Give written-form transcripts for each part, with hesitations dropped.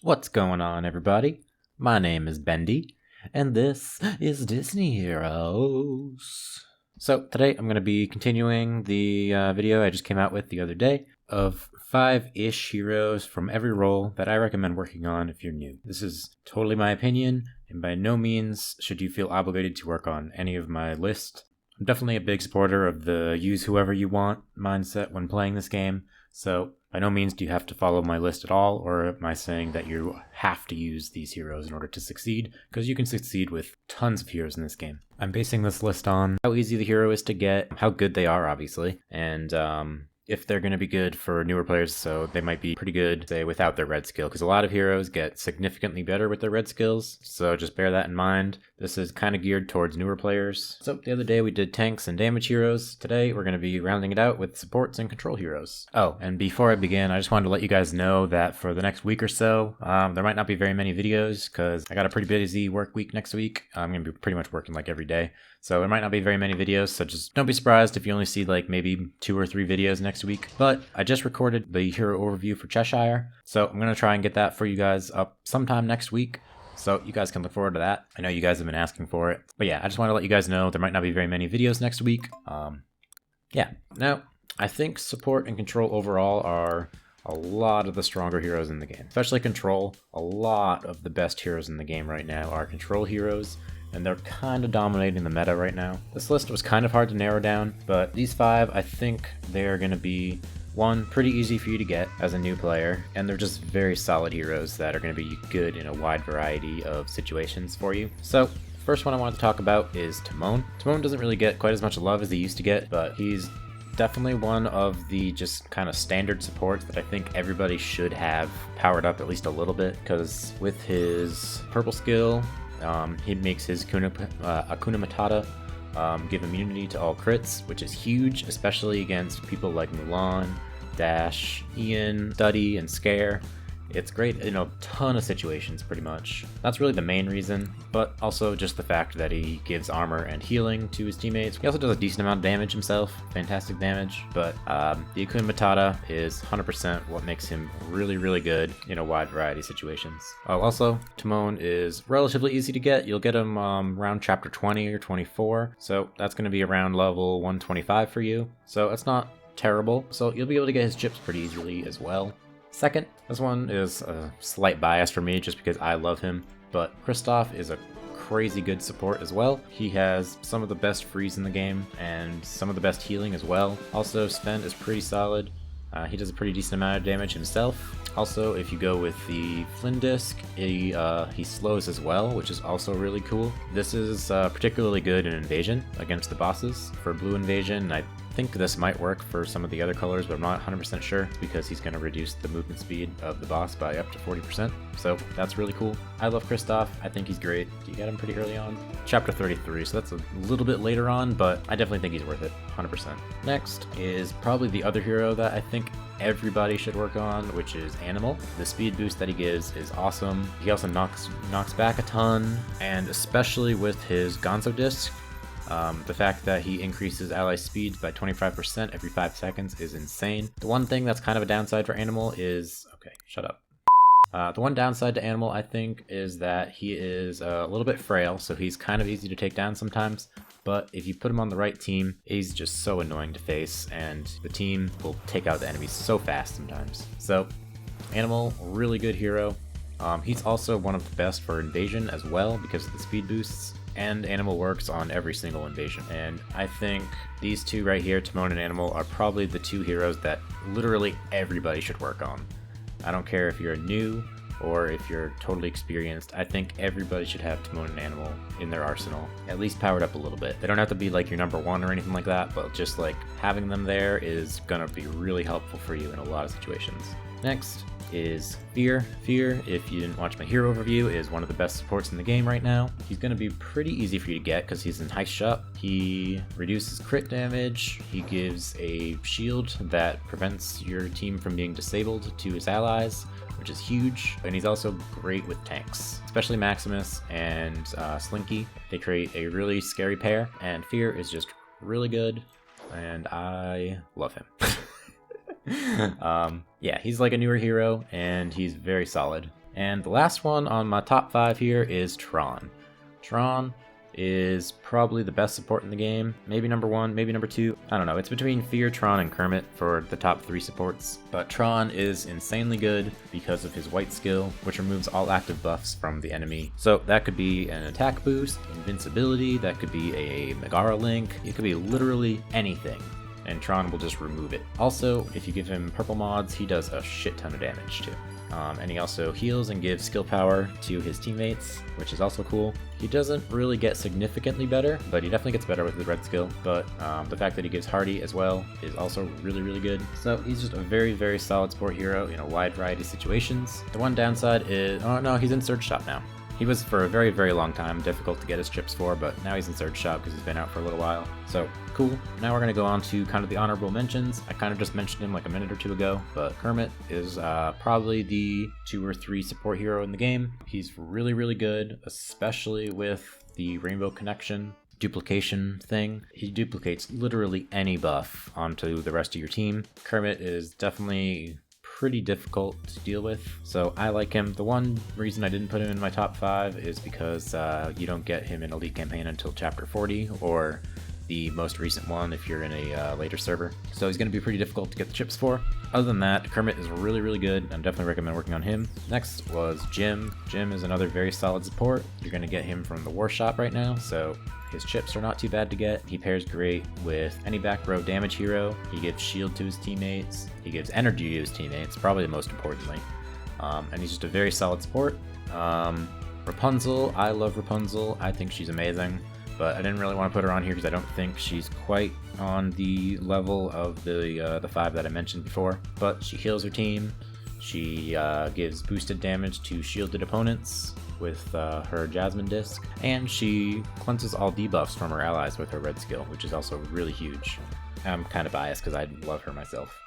What's going on, everybody? My name is Bendy, and this is Disney Heroes. So today I'm going to be continuing the video I just came out with the other day of 5-ish heroes from every role that I recommend working on if you're new. This is totally my opinion, and by no means should you feel obligated to work on any of my list. I'm definitely a big supporter of the use whoever you want mindset when playing this game, so by no means do you have to follow my list at all, or am I saying that you have to use these heroes in order to succeed, because you can succeed with tons of heroes in this game. I'm basing this list on how easy the hero is to get, how good they are obviously, and if they're going to be good for newer players, so they might be pretty good, say, without their red skill, because a lot of heroes get significantly better with their red skills, so just bear that in mind. This is kind of geared towards newer players. So the other day we did tanks and damage heroes. Today we're going to be rounding it out with supports and control heroes. Oh, and before I begin, I just wanted to let you guys know that for the next week or so, there might not be very many videos, because I got a pretty busy work week next week. I'm going to be pretty much working like every day. So there might not be very many videos, so just don't be surprised if you only see like maybe 2 or 3 videos next week. But I just recorded the hero overview for Cheshire, so I'm going to try and get that for you guys up sometime next week. So you guys can look forward to that. I know you guys have been asking for it. But yeah, I just want to let you guys know there might not be very many videos next week. Yeah. Now, I think support and control overall are a lot of the stronger heroes in the game. Especially control. A lot of the best heroes in the game right now are control heroes, and they're kind of dominating the meta right now. This list was kind of hard to narrow down, but these 5, I think they're going to be, one, pretty easy for you to get as a new player, and they're just very solid heroes that are going to be good in a wide variety of situations for you. So, first one I wanted to talk about is Timon. Timon doesn't really get quite as much love as he used to get, but he's definitely one of the just kind of standard supports that I think everybody should have powered up at least a little bit, because with his purple skill, he makes his Akuna Matata give immunity to all crits, which is huge, especially against people like Mulan, Dash, Ian, Study, and Scare. It's great in a ton of situations, pretty much. That's really the main reason, but also just the fact that he gives armor and healing to his teammates. He also does a decent amount of damage himself, fantastic damage, but the Akuna Matata is 100% what makes him really, really good in a wide variety of situations. Also, Timon is relatively easy to get. You'll get him around chapter 20 or 24, so that's going to be around level 125 for you, so it's not terrible. So you'll be able to get his chips pretty easily as well. Second, this one is a slight bias for me just because I love him, but Kristoff is a crazy good support as well. He has some of the best freeze in the game and some of the best healing as well. Also, Sven is pretty solid. He does a pretty decent amount of damage himself. Also, if you go with the Flynn disc, he slows as well, which is also really cool. This is particularly good in Invasion against the bosses. For Blue Invasion, I think this might work for some of the other colors, but I'm not 100% sure because he's going to reduce the movement speed of the boss by up to 40%. So that's really cool. I love Kristoff. I think he's great. You get him pretty early on. Chapter 33, so that's a little bit later on, but I definitely think he's worth it, 100%. Next is probably the other hero that I think everybody should work on, which is Animal. The speed boost that he gives is awesome. He also knocks back a ton, and especially with his Gonzo disc, the fact that he increases ally speeds by 25% every 5 seconds is insane. The one thing that's kind of a downside for Animal is... Okay, shut up. The one downside to Animal, I think, is that he is a little bit frail, so he's kind of easy to take down sometimes. But if you put him on the right team, he's just so annoying to face, and the team will take out the enemies so fast sometimes. So, Animal, really good hero. He's also one of the best for Invasion as well because of the speed boosts. And Animal works on every single invasion. And I think these two right here, Timon and Animal, are probably the 2 heroes that literally everybody should work on. I don't care if you're new or if you're totally experienced. I think everybody should have Timon and Animal in their arsenal, at least powered up a little bit. They don't have to be like your number 1 or anything like that, but just like having them there is gonna be really helpful for you in a lot of situations. Next is Fear. Fear, if you didn't watch my hero overview, is one of the best supports in the game right now. He's going to be pretty easy for you to get because he's in Heist Shop. He reduces crit damage, he gives a shield that prevents your team from being disabled to his allies, which is huge, and he's also great with tanks, especially Maximus and Slinky. They create a really scary pair, and Fear is just really good, and I love him. Yeah, he's like a newer hero, and he's very solid. And the last one on my top 5 here is Tron. Tron is probably the best support in the game. Maybe number 1, maybe number 2. I don't know. It's between Fear, Tron, and Kermit for the top 3 supports. But Tron is insanely good because of his white skill, which removes all active buffs from the enemy. So that could be an attack boost, invincibility, that could be a Megara link, it could be literally anything, and Tron will just remove it. Also, if you give him purple mods, he does a shit ton of damage too. And he also heals and gives skill power to his teammates, which is also cool. He doesn't really get significantly better, but he definitely gets better with the red skill. But the fact that he gives hardy as well is also really, really good. So he's just a very, very solid support hero in a wide variety of situations. The one downside is, oh no, he's in Surge Shop now. He was for a very, very long time difficult to get his chips for, but now he's in Surge Shop because he's been out for a little while. So cool. Now we're going to go on to kind of the honorable mentions. I kind of just mentioned him like a minute or 2 ago, but Kermit is probably the 2 or 3 support hero in the game. He's really, really good, especially with the Rainbow Connection duplication thing. He duplicates literally any buff onto the rest of your team. Kermit is definitely pretty difficult to deal with, so I like him. The one reason I didn't put him in my top 5 is because you don't get him in Elite Campaign until Chapter 40, or the most recent one if you're in a later server. So he's going to be pretty difficult to get the chips for. Other than that, Kermit is really, really good. I definitely recommend working on him. Next was Jim. Jim is another very solid support. You're going to get him from the War Shop right now, so his chips are not too bad to get. He pairs great with any back row damage hero. He gives shield to his teammates. He gives energy to his teammates, probably the most importantly. And he's just a very solid support. Rapunzel, I love Rapunzel. I think she's amazing, but I didn't really want to put her on here because I don't think she's quite on the level of the 5 that I mentioned before. But she heals her team. She gives boosted damage to shielded opponents with her Jasmine Disc, and she cleanses all debuffs from her allies with her red skill, which is also really huge. I'm kind of biased because I love her myself.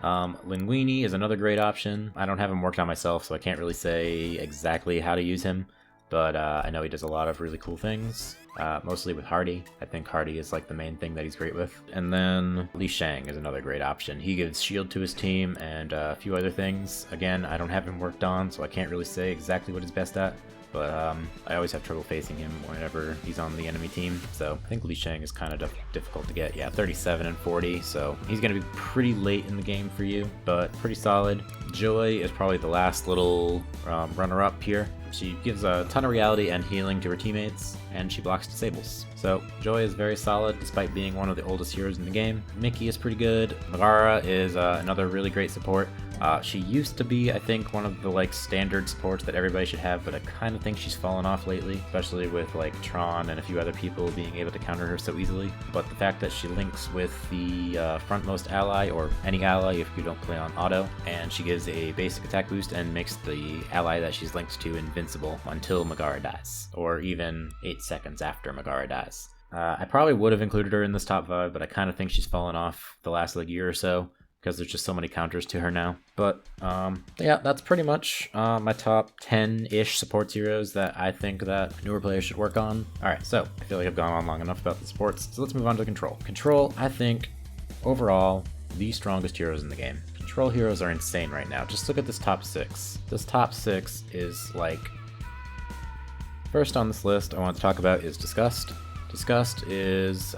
Linguini is another great option. I don't have him worked on myself, so I can't really say exactly how to use him, but I know he does a lot of really cool things, mostly with Hardy. I think Hardy is like the main thing that he's great with. And then Li Shang is another great option. He gives shield to his team and a few other things. Again, I don't have him worked on, so I can't really say exactly what he's best at, but I always have trouble facing him whenever he's on the enemy team, so I think Li Shang is kind of difficult to get. Yeah, 37 and 40, so he's going to be pretty late in the game for you, but pretty solid. Joy is probably the last little runner-up here. She gives a ton of reality and healing to her teammates, and she blocks disables. So Joy is very solid despite being one of the oldest heroes in the game. Mickey is pretty good. Megara is another really great support. She used to be, I think, one of the like standard supports that everybody should have, but I kind of think she's fallen off lately, especially with like Tron and a few other people being able to counter her so easily. But the fact that she links with the frontmost ally, or any ally if you don't play on auto, and she gives a basic attack boost and makes the ally that she's linked to invincible until Megara dies, or even 8 seconds after Megara dies. I probably would have included her in this top 5, but I kind of think she's fallen off the last like year or so, because there's just so many counters to her now. But yeah, that's pretty much my top 10-ish supports heroes that I think that newer players should work on. Alright, so I feel like I've gone on long enough about the supports, so let's move on to Control. Control, I think, overall, the strongest heroes in the game. Control heroes are insane right now. Just look at this top 6. This top 6 is like... First on this list I want to talk about is Disgust. Disgust is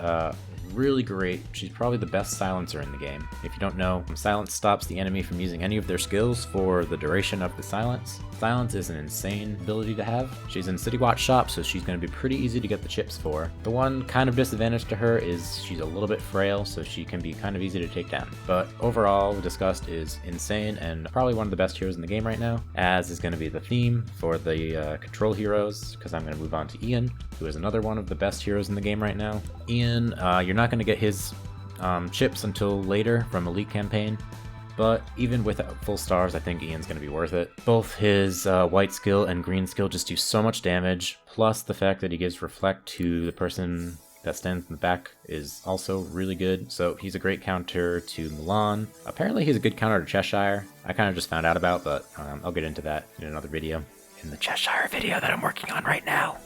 really great. She's probably the best silencer in the game. If you don't know, silence stops the enemy from using any of their skills for the duration of the silence. Silence is an insane ability to have. She's in City Watch Shop, so she's going to be pretty easy to get the chips for. The one kind of disadvantage to her is she's a little bit frail, so she can be kind of easy to take down. But overall, Disgust is insane and probably one of the best heroes in the game right now, as is going to be the theme for the Control heroes, because I'm going to move on to Ian, who is another one of the best heroes in the game right now. Ian, you're not going to get his chips until later from Elite Campaign, but even without full stars, I think Ian's going to be worth it. Both his white skill and green skill just do so much damage, plus the fact that he gives Reflect to the person that stands in the back is also really good, so he's a great counter to Mulan. Apparently he's a good counter to Cheshire. I kind of just found out about, but I'll get into that in another video. In the Cheshire video that I'm working on right now.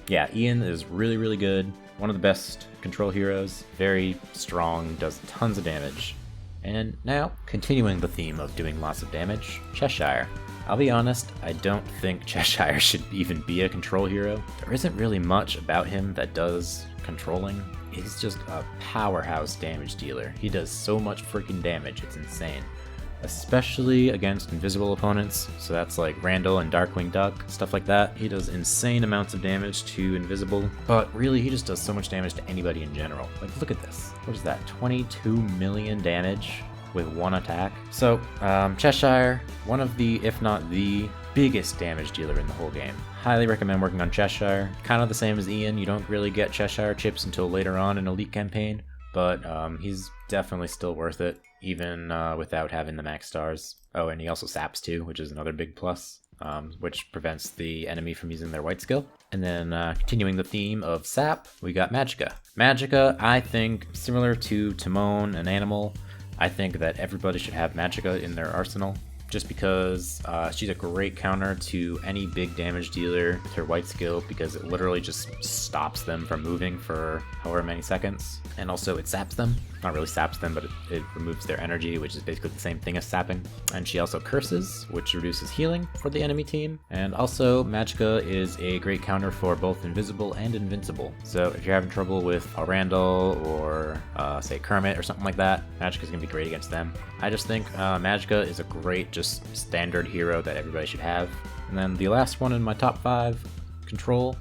Yeah, Ian is really, really good. One of the best Control heroes. Very strong, does tons of damage. And now, continuing the theme of doing lots of damage, Cheshire. I'll be honest, I don't think Cheshire should even be a control hero. There isn't really much about him that does controlling. He's just a powerhouse damage dealer. He does so much freaking damage, it's insane. Especially against invisible opponents, so that's like Randall and Darkwing Duck, stuff like that. He does insane amounts of damage to invisible, but really he just does so much damage to anybody in general. Like, look at this. What is that? 22 million damage with one attack. So, Cheshire, one of the, if not the biggest damage dealer in the whole game. Highly recommend working on Cheshire. Kind of the same as Ian, you don't really get Cheshire chips until later on in Elite campaign, but he's definitely still worth it, even without having the max stars. Oh, and he also saps too, which is another big plus, which prevents the enemy from using their white skill. And then continuing the theme of sap, we got Magicka. Magicka, I think, similar to Timon and Animal, I think that everybody should have Magicka in their arsenal, just because she's a great counter to any big damage dealer with her white skill, because it literally just stops them from moving for however many seconds. And also it saps them. Not really saps them, but it removes their energy, which is basically the same thing as sapping. And she also curses, which reduces healing for the enemy team. And also Magicka is a great counter for both invisible and invincible. So if you're having trouble with a Randall or say Kermit or something like that, Magicka's gonna be great against them. I just think Magicka is a great just standard hero that everybody should have. And then the last one in my top 5 control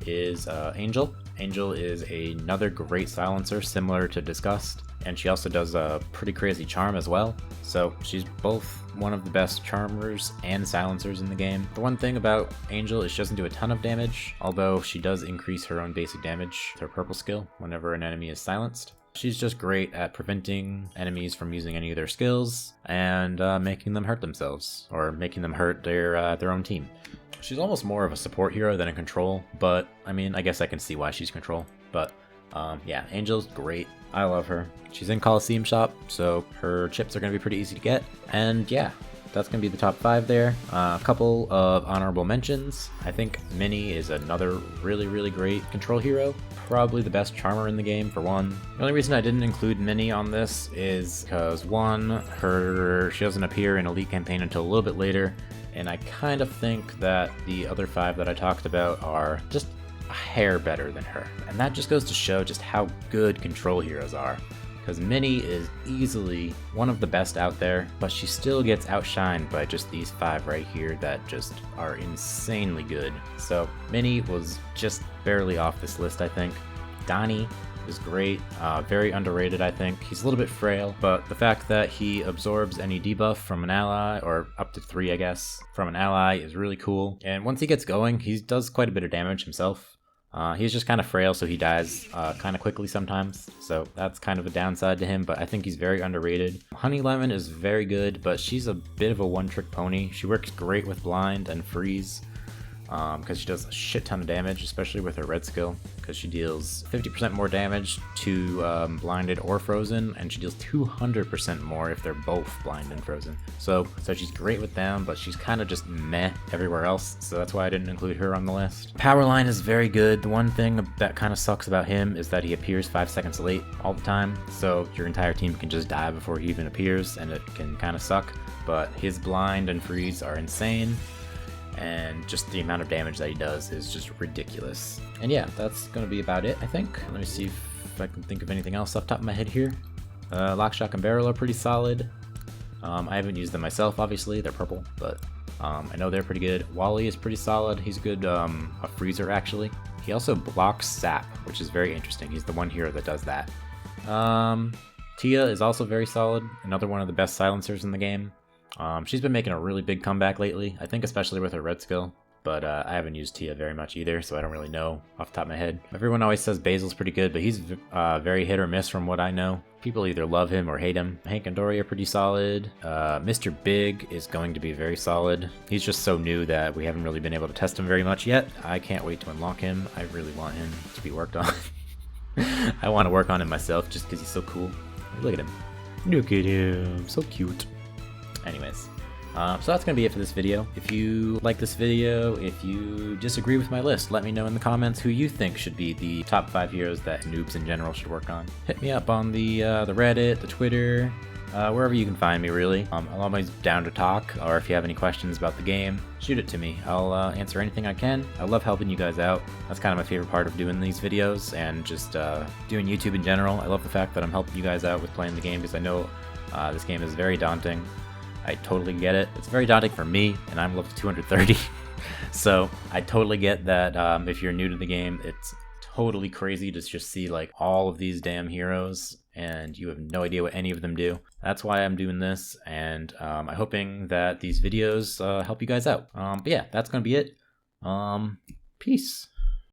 is Angel. Angel is another great silencer similar to Disgust, and she also does a pretty crazy charm as well. So she's both one of the best charmers and silencers in the game. The one thing about Angel is she doesn't do a ton of damage, although she does increase her own basic damage with her purple skill whenever an enemy is silenced. She's just great at preventing enemies from using any of their skills and making them hurt themselves, or making them hurt their own team. She's almost more of a support hero than a control, but I mean, I guess I can see why she's control. But yeah, Angel's great. I love her. She's in Coliseum Shop, so her chips are going to be pretty easy to get. And yeah, that's going to be the top 5 there. A couple of honorable mentions. I think Minnie is another really great control hero. Probably the best charmer in the game, for one. The only reason I didn't include Minnie on this is because, one, she doesn't appear in Elite Campaign until a little bit later, and I kind of think that the other 5 that I talked about are just a hair better than her. And that just goes to show just how good control heroes are. Because Minnie is easily one of the best out there, but she still gets outshined by just these 5 right here that just are insanely good. So Minnie was just barely off this list, I think. Donnie is great, very underrated, I think. He's a little bit frail, but the fact that he absorbs any debuff from an ally, or up to 3 I guess, from an ally is really cool. And once he gets going, he does quite a bit of damage himself. He's just kind of frail, so he dies kind of quickly sometimes, so that's kind of a downside to him, but I think he's very underrated. Honey Lemon is very good, but she's a bit of a one-trick pony. She works great with Blind and Freeze, because she does a shit ton of damage, especially with her red skill, because she deals 50% more damage to blinded or frozen, and she deals 200% more if they're both blind and frozen. So she's great with them, but she's kind of just meh everywhere else, so that's why I didn't include her on the list. Powerline is very good. The one thing that kind of sucks about him is that he appears 5 seconds late all the time, so your entire team can just die before he even appears, and it can kind of suck, but his blind and freeze are insane. And just the amount of damage that he does is just ridiculous. And yeah, that's going to be about it, I think. Let me see if I can think of anything else off the top of my head here. Lock, Shock, and Barrel are pretty solid. I haven't used them myself, obviously. They're purple, but I know they're pretty good. Wally is pretty solid. He's a good a freezer, actually. He also blocks Sap, which is very interesting. He's the one hero that does that. Tia is also very solid. Another one of the best silencers in the game. She's been making a really big comeback lately, I think especially with her red skill, but I haven't used Tia very much either, so I don't really know off the top of my head. Everyone always says Basil's pretty good, but he's very hit or miss from what I know. People either love him or hate him. Hank and Dory are pretty solid. Mr. Big is going to be very solid. He's just so new that we haven't really been able to test him very much yet. I can't wait to unlock him. I really want him to be worked on. I want to work on him myself just because he's so cool. Look at him. Look at him. So cute. Anyways, so that's going to be it for this video. If you like this video, if you disagree with my list, let me know in the comments who you think should be the top 5 heroes that noobs in general should work on. Hit me up on the Reddit, the Twitter, wherever you can find me, really. I'm always down to talk, or if you have any questions about the game, shoot it to me. I'll answer anything I can. I love helping you guys out. That's kind of my favorite part of doing these videos, and just doing YouTube in general. I love the fact that I'm helping you guys out with playing the game, because I know this game is very daunting. I totally get it. It's very daunting for me, and I'm level 230. So I totally get that if you're new to the game, it's totally crazy to just see like all of these damn heroes and you have no idea what any of them do. That's why I'm doing this, and I'm hoping that these videos help you guys out. But yeah, that's gonna be it. Peace.